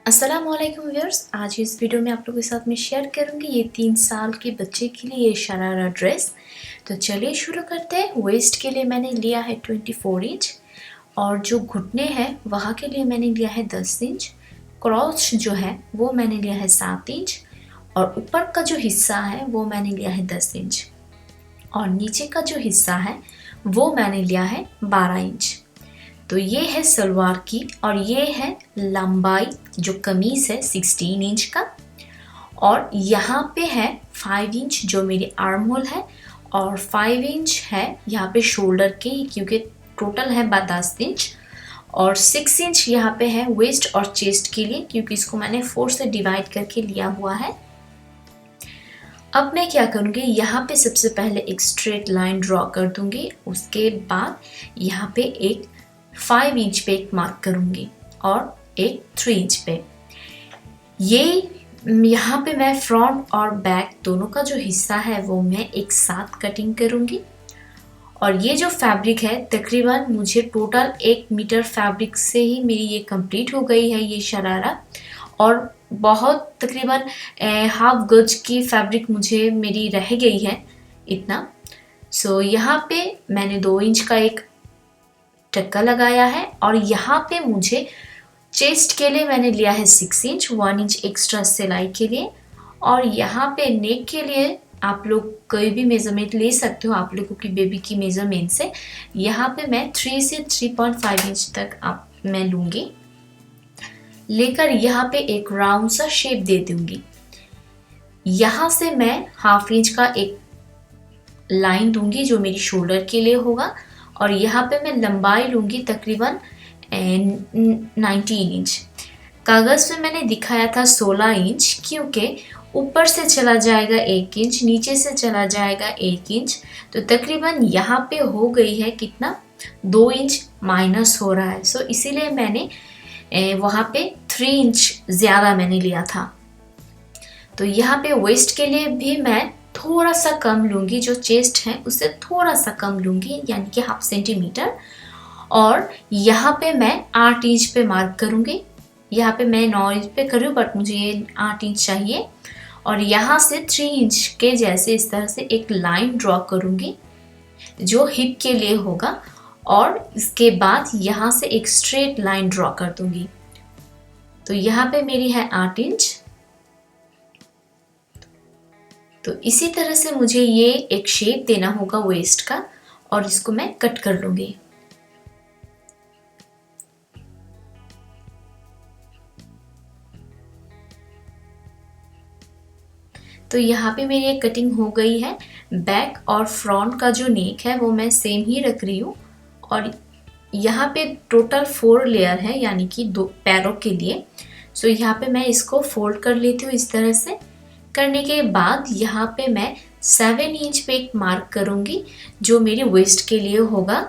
अस्सलामुअलैकुम व्यूअर्स, आज इस वीडियो में आप लोगों के साथ में शेयर करूंगी ये 3 साल के बच्चे के लिए ये शरारा ड्रेस। तो चलिए शुरू करते हैं। वेस्ट के लिए मैंने लिया है 24 इंच और जो घुटने हैं वहाँ के लिए मैंने लिया है 10 इंच। क्रॉच जो है वो मैंने लिया है 7 इंच और ऊपर का जो हिस्सा है वो मैंने लिया है 10 इंच और नीचे का जो हिस्सा है वो मैंने लिया है 12 इंच। तो ये है सलवार की और ये है लंबाई जो कमीज़ है 16 इंच का और यहाँ पे है 5 इंच जो मेरी आर्म होल है और 5 इंच है यहाँ पे शोल्डर के, क्योंकि टोटल है 10 इंच और 6 इंच यहाँ पे है वेस्ट और चेस्ट के लिए, क्योंकि इसको मैंने 4 से डिवाइड करके लिया हुआ है। अब मैं क्या करूँगी, यहाँ पे सबसे पहले एक स्ट्रेट लाइन ड्रॉ कर दूँगी, उसके बाद यहाँ पे एक 5 इंच पे एक मार्क करूँगी और एक 3 इंच पे। ये यहाँ पे मैं फ्रंट और बैक दोनों का जो हिस्सा है वो मैं एक साथ कटिंग करूँगी और ये जो फैब्रिक है तकरीबन मुझे टोटल 1 मीटर फैब्रिक से ही मेरी ये कंप्लीट हो गई है ये शरारा और बहुत तकरीबन हाफ गज की फैब्रिक मुझे मेरी रह गई है इतना। सो यहाँ पे मैंने 2 इंच का एक टक्का लगाया है और यहाँ पे मुझे चेस्ट के लिए मैंने लिया है 6 इंच, 1 इंच एक्स्ट्रा सिलाई के लिए और यहाँ पे नेक के लिए आप लोग कोई भी मेजरमेंट ले सकते हो आप लोगों की बेबी की मेजरमेंट से। यहाँ पे मैं 3 से 3.5 इंच तक मैं लूँगी, लेकर यहाँ पे एक राउंड सा शेप दे दूँगी। यहाँ से मैं हाफ इंच का एक लाइन दूँगी जो मेरी शोल्डर के लिए होगा और यहाँ पे मैं लंबाई लूँगी तकरीबन 19 इंच। कागज़ पे मैंने दिखाया था 16 इंच, क्योंकि ऊपर से चला जाएगा 1 इंच, नीचे से चला जाएगा 1 इंच, तो तकरीबन यहाँ पे हो गई है कितना 2 इंच माइनस हो रहा है। सो इसीलिए मैंने वहाँ पे 3 इंच ज़्यादा मैंने लिया था। तो यहाँ पे वेस्ट के लिए भी मैं थोड़ा सा कम लूँगी, जो चेस्ट है उससे थोड़ा सा कम लूँगी यानी कि हाफ सेंटीमीटर और यहाँ पे मैं 8 इंच पे मार्क करूँगी। यहाँ पे मैं 9 इंच पे करूँ बट मुझे ये 8 इंच चाहिए और यहाँ से 3 इंच के जैसे इस तरह से एक लाइन ड्रॉ करूँगी जो हिप के लिए होगा और इसके बाद यहाँ से एक स्ट्रेट लाइन ड्रॉ कर दूँगी। तो यहाँ पे मेरी है 8 इंच। तो इसी तरह से मुझे ये एक शेप देना होगा वेस्ट का और इसको मैं कट कर लूँगी। तो यहाँ पे मेरी एक कटिंग हो गई है। बैक और फ्रंट का जो नेक है वो मैं सेम ही रख रही हूँ और यहाँ पे टोटल 4 लेयर है यानी कि 2 पैरों के लिए। सो यहाँ पे मैं इसको फोल्ड कर लेती हूँ इस तरह से। करने के बाद यहाँ पे मैं 7 इंच पे एक मार्क करूँगी जो मेरी वेस्ट के लिए होगा।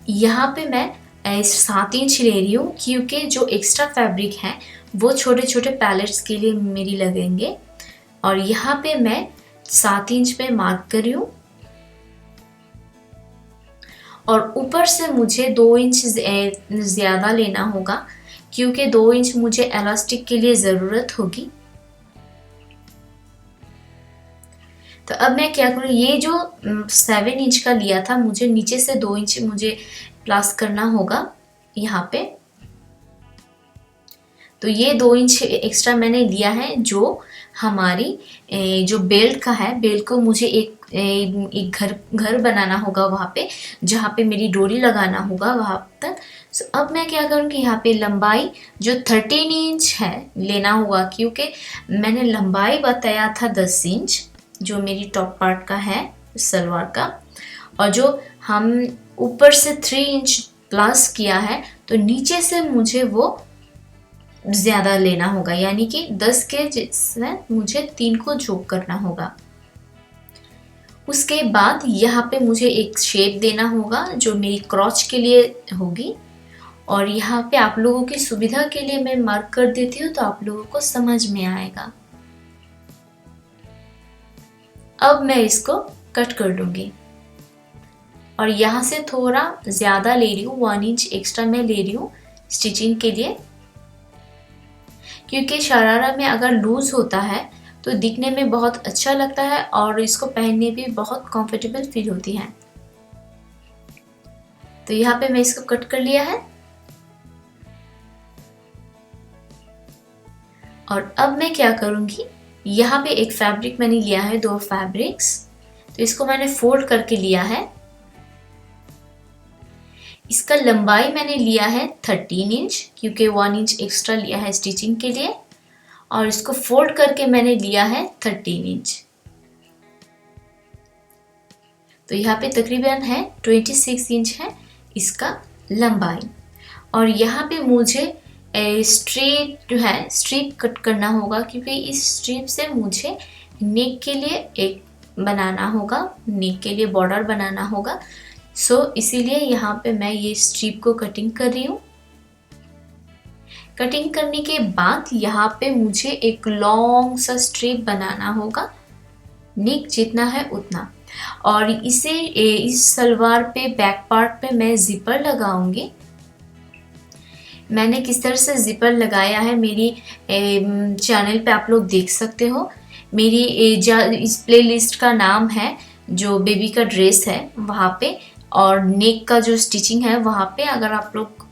यहाँ पे मैं 7 इंच ले रही हूँ, क्योंकि जो एक्स्ट्रा फैब्रिक है वो छोटे छोटे पैलेट्स के लिए मेरी लगेंगे और यहाँ पे मैं 7 इंच पे मार्क कर रही हूँ और ऊपर से मुझे 2 इंच ज़्यादा लेना होगा, क्योंकि 2 इंच मुझे इलास्टिक के लिए ज़रूरत होगी। तो अब मैं क्या करूँ, ये जो 7 इंच का लिया था मुझे नीचे से 2 इंच मुझे प्लस करना होगा यहाँ पे। तो ये 2 इंच एक्स्ट्रा मैंने लिया है जो हमारी जो बेल्ट का है। बेल्ट को मुझे एक घर बनाना होगा वहाँ पे जहाँ पे मेरी डोरी लगाना होगा वहाँ तक। सो अब मैं क्या करूँगी, यहाँ पे लंबाई जो 13 इंच है लेना होगा, क्योंकि मैंने लंबाई बताया था 10 इंच जो मेरी टॉप पार्ट का है सलवार का और जो हम ऊपर से 3 इंच प्लस किया है तो नीचे से मुझे वो ज़्यादा लेना होगा, यानी कि 10 के जैसे मुझे 3 को जोक करना होगा। उसके बाद यहाँ पे मुझे एक शेप देना होगा जो मेरी क्रॉच के लिए होगी और यहाँ पे आप लोगों की सुविधा के लिए मैं मार्क कर देती हूँ तो आप लोगों को समझ में आएगा। अब मैं इसको कट कर लूँगी। और यहाँ से थोड़ा ज़्यादा ले रही हूँ, 1 इंच एक्स्ट्रा मैं ले रही हूँ स्टिचिंग के लिए, क्योंकि शरारा में अगर लूज़ होता है तो दिखने में बहुत अच्छा लगता है और इसको पहनने भी बहुत कंफर्टेबल फील होती है। तो यहाँ पे मैं इसको कट कर लिया है और अब मैं क्या करूँगी, यहाँ पे एक फैब्रिक मैंने लिया है, 2 फैब्रिक्स, तो इसको मैंने फोल्ड करके लिया है। इसका लंबाई मैंने लिया है 13 इंच, क्योंकि 1 इंच एक्स्ट्रा लिया है स्टिचिंग के लिए, और इसको फोल्ड करके मैंने लिया है 13 इंच। तो यहाँ पे तकरीबन है 26 इंच है इसका लंबाई। और यहाँ पे मुझे स्ट्रिप जो है स्ट्रिप कट करना होगा, क्योंकि इस स्ट्रिप से मुझे नेक के लिए एक बनाना होगा, नेक के लिए बॉर्डर बनाना होगा। सो इसीलिए यहाँ पे मैं ये स्ट्रिप को कटिंग कर रही हूँ। कटिंग करने के बाद यहाँ पे मुझे एक लॉन्ग सा स्ट्रिप बनाना होगा, नेक जितना है उतना। और इसे इस सलवार पे बैक पार्ट पे मैं जिपर लगाऊंगी। मैंने किस तरह से जिपर लगाया है मेरी चैनल पे आप लोग देख सकते हो। मेरी इस प्लेलिस्ट का नाम है जो बेबी का ड्रेस है वहाँ पे, और नेक का जो स्टिचिंग है वहाँ पे। अगर आप लोग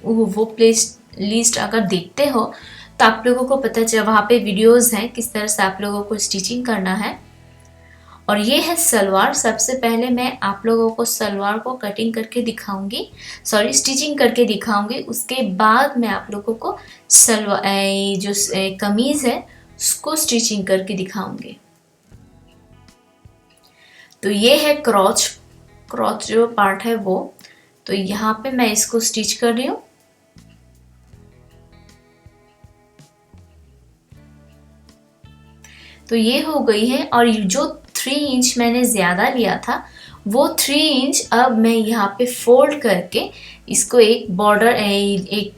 वो प्ले लिस्ट अगर देखते हो तो आप लोगों को पता चल, वहाँ पे वीडियोस हैं किस तरह से आप लोगों को स्टिचिंग करना है। और ये है सलवार। सबसे पहले मैं आप लोगों को सलवार को कटिंग करके दिखाऊंगी, सॉरी स्टिचिंग करके दिखाऊंगी। उसके बाद मैं आप लोगों को सलवार जो कमीज़ है उसको स्टिचिंग करके दिखाऊंगी। तो ये है क्रॉच जो पार्ट है वो। तो यहाँ पे मैं इसको स्टिच कर रही हूँ। तो ये हो गई है। और जो 3 इंच मैंने ज़्यादा लिया था वो 3 इंच अब मैं यहाँ पे फोल्ड करके इसको एक बॉर्डर एक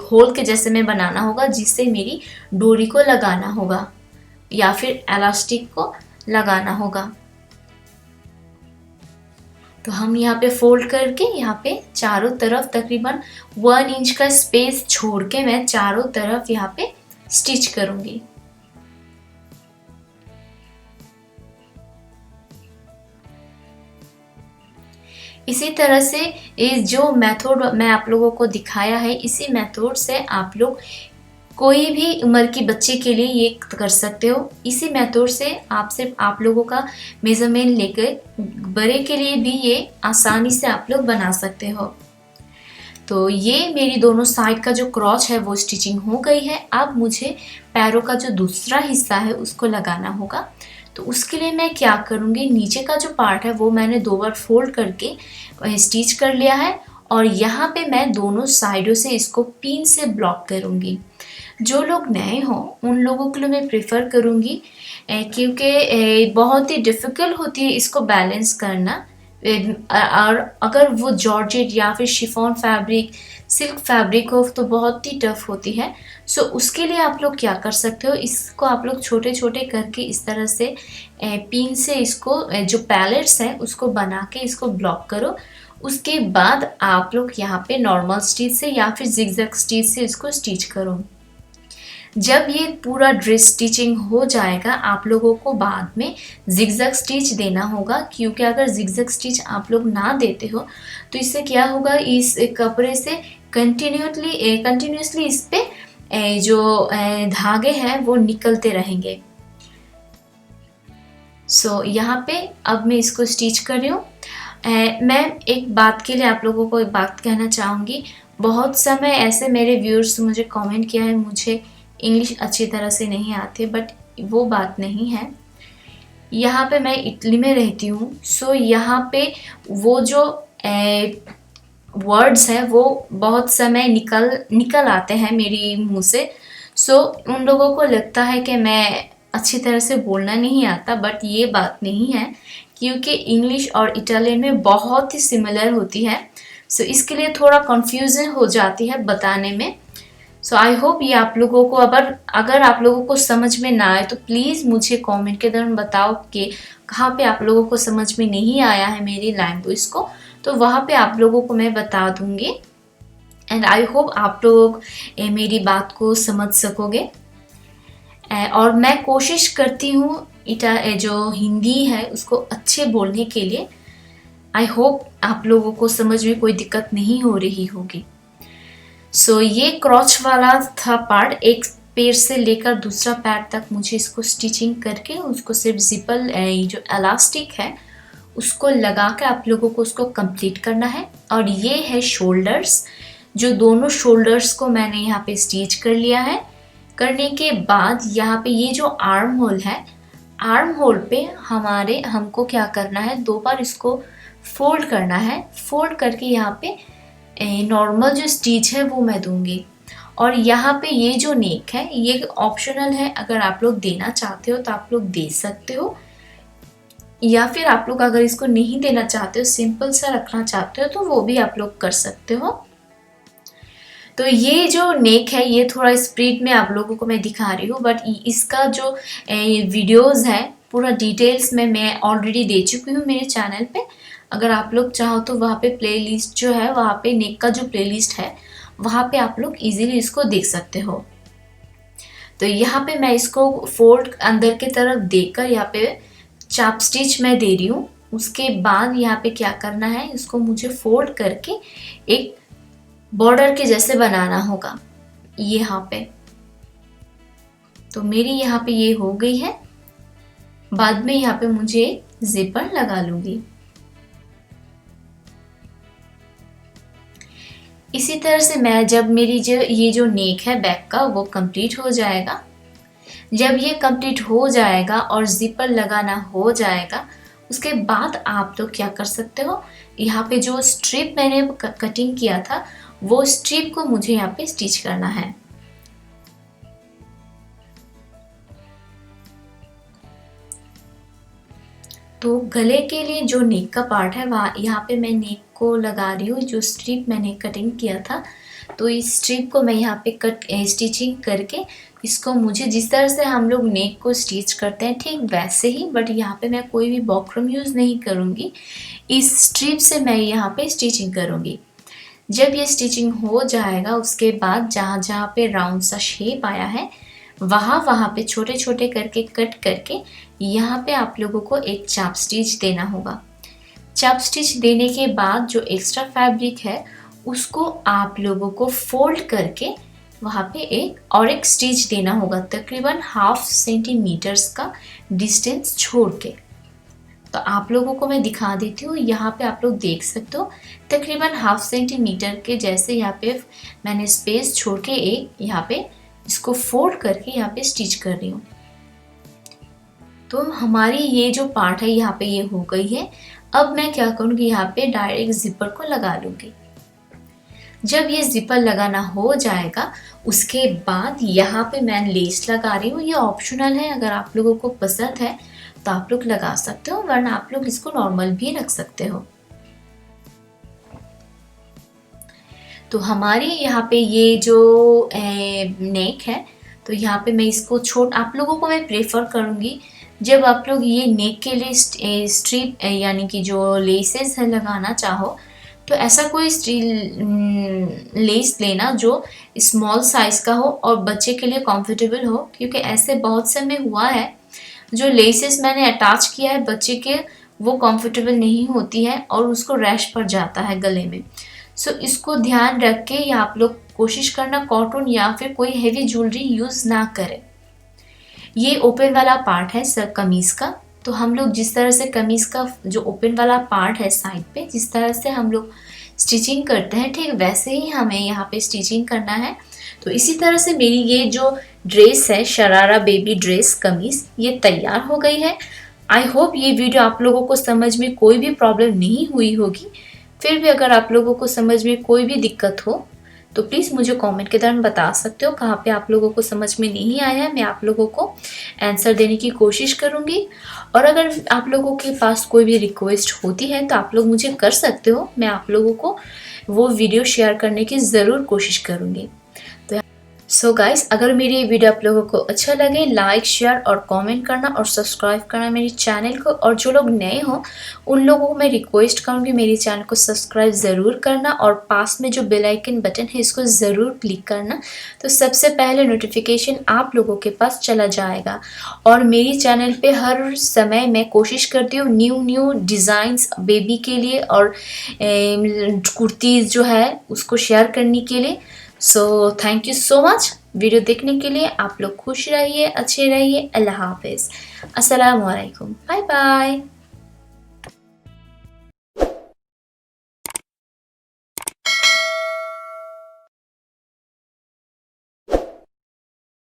होल के जैसे में बनाना होगा, जिससे मेरी डोरी को लगाना होगा या फिर इलास्टिक को लगाना होगा। तो हम यहाँ पे फोल्ड करके यहाँ पे चारों तरफ तकरीबन 1 इंच का स्पेस छोड़ के मैं चारों तरफ यहाँ पे स्टिच करूँगी। इसी तरह से इस जो मेथड मैं आप लोगों को दिखाया है, इसी मेथड से आप लोग कोई भी उम्र की बच्चे के लिए ये कर सकते हो। इसी मेथड से आप सिर्फ आप लोगों का मेजरमेंट लेकर बड़े के लिए भी ये आसानी से आप लोग बना सकते हो। तो ये मेरी दोनों साइड का जो क्रॉच है वो स्टिचिंग हो गई है। अब मुझे पैरों का जो दूसरा हिस्सा है उसको लगाना होगा। तो उसके लिए मैं क्या करूँगी, नीचे का जो पार्ट है वो मैंने 2 बार फोल्ड करके स्टिच कर लिया है, और यहाँ पे मैं दोनों साइडों से इसको पिन से ब्लॉक करूँगी। जो लोग नए हों उन लोगों के लिए मैं प्रेफर करूँगी, क्योंकि बहुत ही डिफ़िकल्ट होती है इसको बैलेंस करना। और अगर वो जॉर्जेट या फिर शिफॉन फैब्रिक, सिल्क फैब्रिक हो तो बहुत ही टफ होती है। सो उसके लिए आप लोग क्या कर सकते हो, इसको आप लोग छोटे छोटे करके इस तरह से पिन से इसको जो पैलेट्स हैं उसको बना के इसको ब्लॉक करो। उसके बाद आप लोग यहाँ पे नॉर्मल स्टिच से या फिर जिगजैग स्टिच से इसको स्टिच करो। जब ये पूरा ड्रेस स्टिचिंग हो जाएगा आप लोगों को बाद में जिगजैग स्टिच देना होगा, क्योंकि अगर जिगजैग स्टिच आप लोग ना देते हो तो इससे क्या होगा, इस कपड़े से कंटिन्यूसली इस पे जो धागे हैं वो निकलते रहेंगे। सो यहाँ पे अब मैं इसको स्टिच कर रही हूँ। मैं एक बात के लिए आप लोगों को एक बात कहना चाहूँगी। बहुत समय ऐसे मेरे व्यूअर्स मुझे कमेंट किया है मुझे इंग्लिश अच्छी तरह से नहीं आती, बट वो बात नहीं है। यहाँ पे मैं इटली में रहती हूँ, सो यहाँ पे वो जो वर्ड्स हैं वो बहुत समय निकल आते हैं मेरी मुंह से। सो उन लोगों को लगता है कि मैं अच्छी तरह से बोलना नहीं आता, बट ये बात नहीं है, क्योंकि इंग्लिश और इटालियन में बहुत ही सिमिलर होती है। सो इसके लिए थोड़ा कन्फ्यूज़न हो जाती है बताने में। सो आई होप ये आप लोगों को अगर आप लोगों को समझ में ना आए तो प्लीज़ मुझे कमेंट के दौरान बताओ कि कहाँ पे आप लोगों को समझ में नहीं आया है मेरी लैंग्वेज को, तो वहाँ पे आप लोगों को मैं बता दूँगी। एंड आई होप आप लोग मेरी बात को समझ सकोगे। और मैं कोशिश करती हूँ जो हिंदी है उसको अच्छे बोलने के लिए। आई होप आप लोगों को समझ में कोई दिक्कत नहीं हो रही होगी। सो ये क्रॉच वाला था पार्ट, एक पैर से लेकर दूसरा पैर तक मुझे इसको स्टिचिंग करके उसको सिर्फ जिपल जो इलास्टिक है उसको लगा के आप लोगों को उसको कंप्लीट करना है। और ये है शोल्डर्स, जो दोनों शोल्डर्स को मैंने यहाँ पे स्टिच कर लिया है। करने के बाद यहाँ पे ये जो आर्म होल है, आर्म होल पे हमको क्या करना है, 2 बार इसको फोल्ड करना है। फोल्ड करके यहाँ पे नॉर्मल जो स्टिच है वो मैं दूंगी। और यहाँ पे ये जो नेक है ये ऑप्शनल है, अगर आप लोग देना चाहते हो तो आप लोग दे सकते हो, या फिर आप लोग अगर इसको नहीं देना चाहते हो, सिंपल सा रखना चाहते हो, तो वो भी आप लोग कर सकते हो। तो ये जो नेक है ये थोड़ा स्प्रीड में आप लोगों को मैं दिखा रही हूँ, बट इसका जो वीडियोस है पूरा डिटेल्स में मैं ऑलरेडी दे चुकी हूँ मेरे चैनल पे। अगर आप लोग चाहो तो वहाँ पे प्लेलिस्ट जो है, वहाँ पे नेक का जो प्लेलिस्ट है वहाँ पे आप लोग इजीली इसको देख सकते हो। तो यहाँ पे मैं इसको फोल्ड अंदर की तरफ देकर यहाँ पे चाप स्टिच मैं दे रही हूँ। उसके बाद यहाँ पे क्या करना है, इसको मुझे फोल्ड करके एक बॉर्डर के जैसे बनाना होगा यहाँ पे। तो मेरी यहाँ पे ये हो गई है। बाद में यहाँ पे मुझे जिपर लगा लूंगी। इसी तरह से मैं जब मेरी ये जो नेक है बैक का वो कंप्लीट हो जाएगा, जब ये कंप्लीट हो जाएगा और जिपर लगाना हो जाएगा, उसके बाद आप लोग क्या कर सकते हो, यहाँ पे जो स्ट्रिप मैंने कटिंग किया था वो स्ट्रिप को मुझे यहाँ पे स्टिच करना है। तो गले के लिए जो नेक का पार्ट है वहाँ यहाँ पे मैं नेक को लगा रही हूँ, जो स्ट्रिप मैंने कटिंग किया था। तो इस स्ट्रिप को मैं यहाँ पे स्टिचिंग करके इसको मुझे जिस तरह से हम लोग नेक को स्टिच करते हैं ठीक वैसे ही, बट यहाँ पे मैं कोई भी बॉक्रम यूज़ नहीं करूँगी। इस स्ट्रिप से मैं यहाँ पे स्टिचिंग करूँगी। जब ये स्टिचिंग हो जाएगा उसके बाद जहाँ जहाँ पे राउंड सा शेप आया है वहाँ पे छोटे छोटे करके कट करके यहाँ पे आप लोगों को एक चाप स्टिच देना होगा। चाप स्टिच देने के बाद जो एक्स्ट्रा फैब्रिक है उसको आप लोगों को फोल्ड करके वहाँ पे एक स्टिच देना होगा, तकरीबन 1/2 सेंटीमीटर्स का डिस्टेंस छोड़ के। तो आप लोगों को मैं दिखा देती हूँ, यहाँ पे आप लोग देख सकते हो तकरीबन 1/2 सेंटीमीटर के जैसे यहाँ पे मैंने स्पेस छोड़ के यहाँ पे इसको फोल्ड करके यहाँ पे स्टिच कर रही हूँ। तो हमारी ये जो पार्ट है यहाँ पे ये हो गई है। अब मैं क्या करूँगी, यहाँ पे डायरेक्ट जिपर को लगा लूँगी। जब ये जिपर लगाना हो जाएगा उसके बाद यहाँ पे मैं लेस लगा रही हूँ। ये ऑप्शनल है, अगर आप लोगों को पसंद है तो आप लोग लगा सकते हो, वरना आप लोग इसको नॉर्मल भी रख सकते हो। तो हमारी यहाँ पे ये जो नेक है, तो यहाँ पे मैं इसको आप लोगों को मैं प्रेफर करूँगी जब आप लोग ये नेक के लिए स्ट्रिप यानी कि जो लेसेस है लगाना चाहो तो ऐसा कोई लेस लेना जो स्मॉल साइज़ का हो और बच्चे के लिए कंफर्टेबल हो, क्योंकि ऐसे बहुत से में हुआ है जो लेसेस मैंने अटैच किया है बच्चे के वो कंफर्टेबल नहीं होती है और उसको रैश पड़ जाता है गले में। सो इसको ध्यान रख के या आप लोग कोशिश करना कॉटन या फिर कोई हेवी ज्वेलरी यूज़ ना करें। ये ओपन वाला पार्ट है सर कमीज़ का, तो हम लोग जिस तरह से कमीज़ का जो ओपन वाला पार्ट है साइड पे जिस तरह से हम लोग स्टिचिंग करते हैं ठीक वैसे ही हमें यहाँ पे स्टिचिंग करना है। तो इसी तरह से मेरी ये जो ड्रेस है शरारा बेबी ड्रेस कमीज़ ये तैयार हो गई है। आई होप ये वीडियो आप लोगों को समझ में कोई भी प्रॉब्लम नहीं हुई होगी। फिर भी अगर आप लोगों को समझ में कोई भी दिक्कत हो तो प्लीज़ मुझे कमेंट के दौरान बता सकते हो कहाँ पे आप लोगों को समझ में नहीं आया है। मैं आप लोगों को आंसर देने की कोशिश करूँगी, और अगर आप लोगों के पास कोई भी रिक्वेस्ट होती है तो आप लोग मुझे कर सकते हो। मैं आप लोगों को वो वीडियो शेयर करने की ज़रूर कोशिश करूँगी। सो गाइस, अगर मेरी ये वीडियो आप लोगों को अच्छा लगे, लाइक शेयर और कमेंट करना और सब्सक्राइब करना मेरी चैनल को। और जो लोग नए हों उन लोगों को मैं रिक्वेस्ट करूँगी मेरी चैनल को सब्सक्राइब ज़रूर करना और पास में जो बेल आइकन बटन है इसको ज़रूर क्लिक करना, तो सबसे पहले नोटिफिकेशन आप लोगों के पास चला जाएगा। और मेरी चैनल पे हर समय मैं कोशिश करती हूँ न्यू डिज़ाइंस बेबी के लिए और कुर्तीज़ जो है उसको शेयर करने के लिए। So thank you so much video देखने के लिए। आप लोग खुश रहिए, अच्छे रहिए। अल्लाह हाफिज़, अस्सलाम वालेकुम, बाय बाय।